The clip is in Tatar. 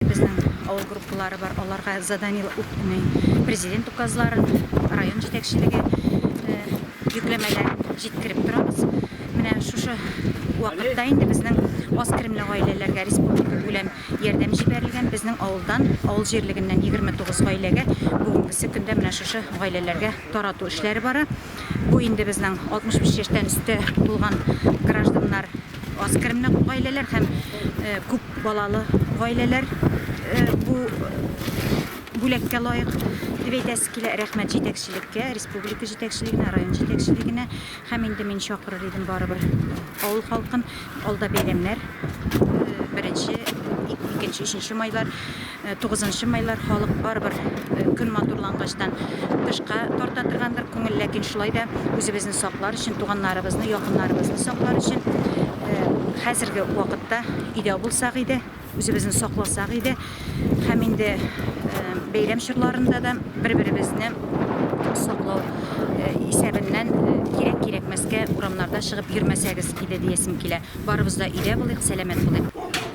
безнең авыл группалары бар, аларга задание президент указларын, район җитәкчелеге йөкләмәләр җиткереп торабыз. Менә шушы вакытта инде безнең аз керемле гаиләләргә республика күләм ярдәм җибәрелгән. Безнең авылдан, авыл җирлегеннән 29 гаиләгә бүгенге көндә менә шушы гаиләләргә тарату эшләре бара. Бу инде безнең 65 яшьтән өстә булган гражданнар, аз керемле гаиләләр һәм күп балалы гаиләләр бу бүләккә лаек дип әйтәсе килә. Рәхмәт җитәкчелеккә, республика җитәкчелегенә, район җитәкчелегенә һәм инде мин чакырыр идем барыбер авыл халкын. Алда бәйрәмнәр, 1-нче, 2-нче, 3-нче майлар, 9-нчы майлар халык барыбер көн матурлангачтан тышка тарта торгандыр күңел, ләкин шулай да үзебезне саклар өчен, туганнарыбызны, якыннарыбызны саклар өчен хәзерге вакытта өйдә булсак иде, үзебезне сакласак иде һәм инде бәйрәм чорларында да бер-беребезне саклау исәбеннән кирәк-кирәкмәскә урамнарда чыгып йөрмәсәгез иде диясем килә. Барыбыз да өйдә булыйк, сәламәт булыйк.